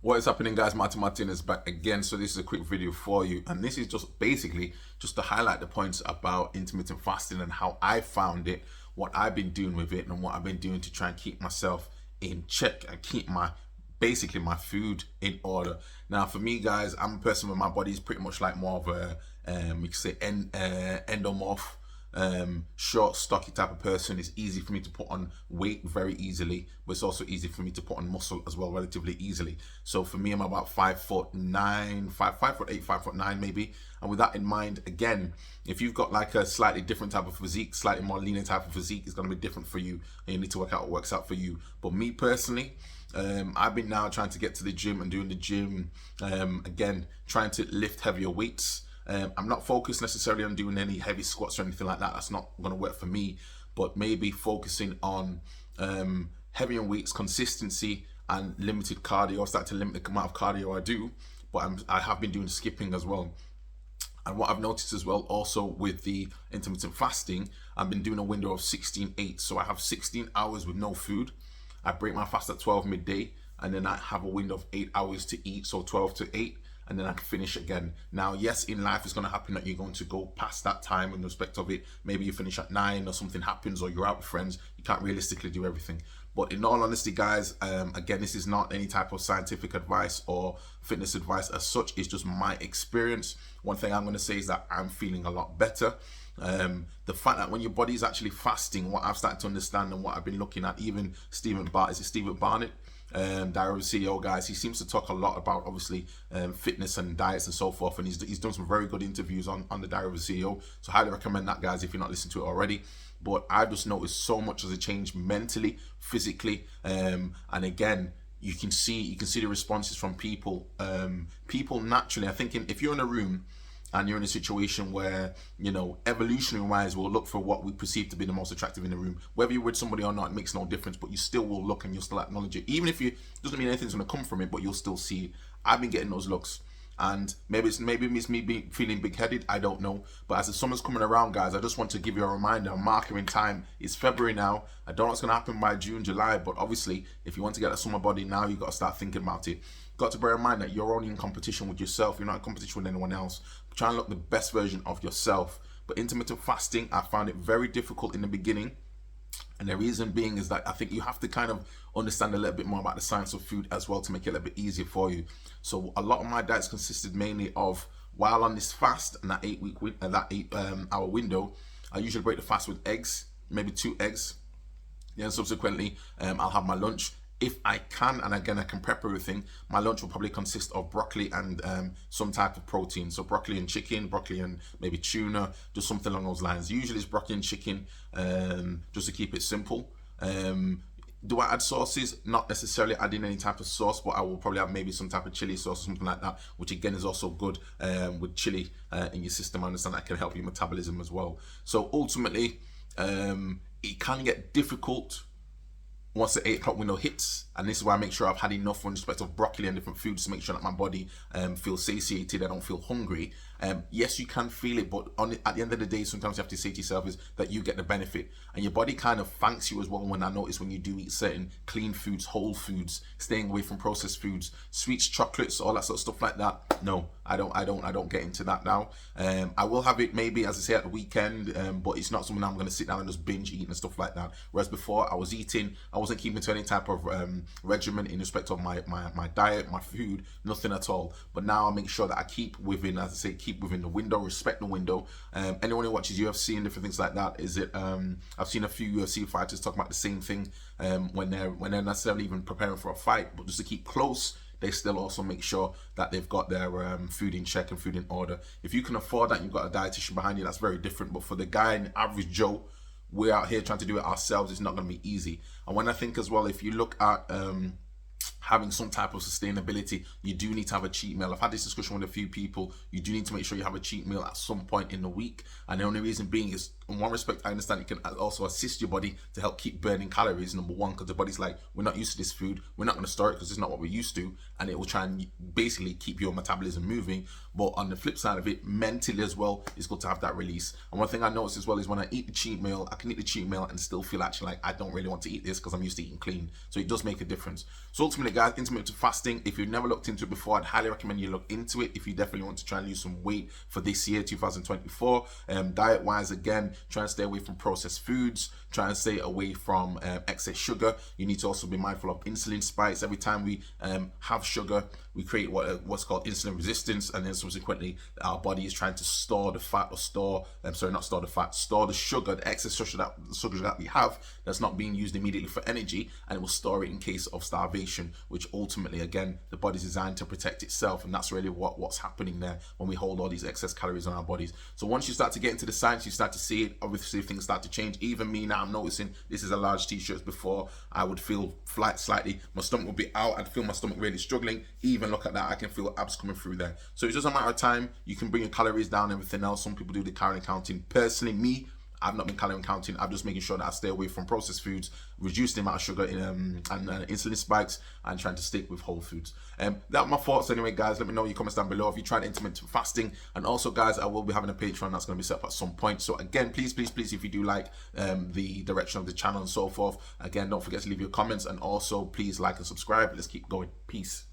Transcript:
What is happening, guys? Martin is back again. So this is a quick video for you, and this is just basically just to highlight the points about intermittent fasting and how I found it, what I've been doing with it, and what I've been doing to try and keep myself in check and keep my food in order. Now, for me, guys, I'm a person where my body is pretty much like more of a you could say endomorph. Short, stocky type of person. It's easy for me to put on weight very easily, but it's also easy for me to put on muscle as well relatively easily. So for me, I'm about 5'9", 5'8", 5'9" maybe. And with that in mind, again, if you've got like a slightly different type of physique, slightly more leaner type of physique, it's going to be different for you, and you need to work out what works out for you. But me personally, I've been now trying to get to the gym and doing the gym, again, trying to lift heavier weights. I'm not focused necessarily on doing any heavy squats or anything like that. That's not going to work for me, but maybe focusing on heavier weights, consistency, and limited cardio. I've started to limit the amount of cardio I do, but I have been doing skipping as well. And what I've noticed as well, also with the intermittent fasting, I've been doing a window of 16-8. So I have 16 hours with no food. I break my fast at 12 midday, and then I have a window of 8 hours to eat, so 12 to 8. And then I can finish again. Now, yes, in life it's going to happen that you're going to go past that time in respect of it. Maybe you finish at 9 or something happens, or you're out with friends. You can't realistically do everything. But in all honesty, guys, again, this is not any type of scientific advice or fitness advice as such. It's just my experience. One thing I'm going to say is that I'm feeling a lot better. The fact that when your body is actually fasting, what I've started to understand and what I've been looking at, even Stephen Barnett, Diary CEO, guys, he seems to talk a lot about obviously fitness and diets and so forth, and he's done some very good interviews on the Diary CEO, so highly recommend that, guys, if you're not listening to it already. But I just noticed so much as a change mentally, physically, and again, you can see the responses from people. People naturally, I think, if you're in a room and you're in a situation where, you know, evolutionary wise, we'll look for what we perceive to be the most attractive in the room. Whether you're with somebody or not, it makes no difference, but you still will look and you'll still acknowledge it. Even if you, doesn't mean anything's gonna come from it, but you'll still see it. I've been getting those looks. And maybe it's me feeling big-headed, I don't know. But as the summer's coming around, guys, I just want to give you a reminder, a marker in time. It's February now. I don't know what's gonna happen by June, July, but obviously, if you want to get a summer body now, you've got to start thinking about it. Got to bear in mind that you're only in competition with yourself. You're not in competition with anyone else. Try and look the best version of yourself. But intermittent fasting, I found it very difficult in the beginning. And the reason being is that I think you have to kind of understand a little bit more about the science of food as well to make it a little bit easier for you. So a lot of my diets consisted mainly of, while on this fast and that 8-hour window, I usually break the fast with eggs, maybe 2 eggs. Then subsequently, I'll have my lunch. If I can, and again, I can prep everything, my lunch will probably consist of broccoli and some type of protein. So broccoli and chicken, broccoli and maybe tuna, just something along those lines. Usually it's broccoli and chicken, just to keep it simple. Do I add sauces? Not necessarily adding any type of sauce, but I will probably have maybe some type of chili sauce or something like that, which again is also good with chili in your system. I understand that can help your metabolism as well. So ultimately, it can get difficult once the 8 o'clock window hits, and this is why I make sure I've had enough in respect of broccoli and different foods to make sure that my body feels satiated, I don't feel hungry. Yes, you can feel it, but at the end of the day, sometimes you have to say to yourself is that you get the benefit, and your body kind of thanks you as well. When I notice when you do eat certain clean foods, whole foods, staying away from processed foods, sweets, chocolates, all that sort of stuff like that. No, I don't get into that now. I will have it maybe, as I say, at the weekend, but it's not something I'm going to sit down and just binge eat and stuff like that. Whereas before, I wasn't keeping to any type of regimen in respect of my diet, my food, nothing at all. But now I make sure that I keep within, as I say, keep within the window, respect the window. Anyone who watches UFC and different things like that, I've seen a few UFC fighters talk about the same thing when they're necessarily even preparing for a fight, but just to keep close, they still also make sure that they've got their food in check and food in order. If you can afford that, you've got a dietitian behind you, that's very different. But for the guy and average Joe, we're out here trying to do it ourselves. It's not going to be easy. And when I think as well, if you look at having some type of sustainability, you do need to have a cheat meal. I've had this discussion with a few people. You do need to make sure you have a cheat meal at some point in the week. And the only reason being is, in one respect, I understand it can also assist your body to help keep burning calories, number one, because the body's like, we're not used to this food, we're not going to store it because it's not what we're used to, and it will try and basically keep your metabolism moving. But on the flip side of it, mentally as well, it's good to have that release. And one thing I notice as well is when I eat the cheat meal, I can eat the cheat meal and still feel actually like I don't really want to eat this because I'm used to eating clean. So it does make a difference. So ultimately, guys, intermittent fasting, if you've never looked into it before, I'd highly recommend you look into it if you definitely want to try and lose some weight for this year, 2024. Diet wise, again, try and stay away from processed foods, try and stay away from excess sugar. You need to also be mindful of insulin spikes. Every time we have sugar, we create what's called insulin resistance, and then subsequently our body is trying to store the fat, or store the sugar, the excess sugar that we have that's not being used immediately for energy, and it will store it in case of starvation, which ultimately, again, the body's designed to protect itself, and that's really what's happening there when we hold all these excess calories on our bodies. So once you start to get into the science, you start to see it. Obviously, things start to change. Even me now, I'm noticing this is a large t-shirt. Before, I would feel slightly, my stomach would be out. I'd feel my stomach really struggling. Even look at that, I can feel abs coming through there. So it's just a matter of time. You can bring your calories down, everything else. Some people do the calorie counting. Personally, me, I've not been calorie counting. I'm just making sure that I stay away from processed foods, reduce the amount of sugar in, and insulin spikes, and trying to stick with whole foods. That are my thoughts anyway, guys. Let me know in your comments down below if you tried intermittent fasting. And also, guys, I will be having a Patreon that's going to be set up at some point. So again, please, if you do like the direction of the channel and so forth, again, don't forget to leave your comments, and also please like and subscribe. Let's keep going. Peace.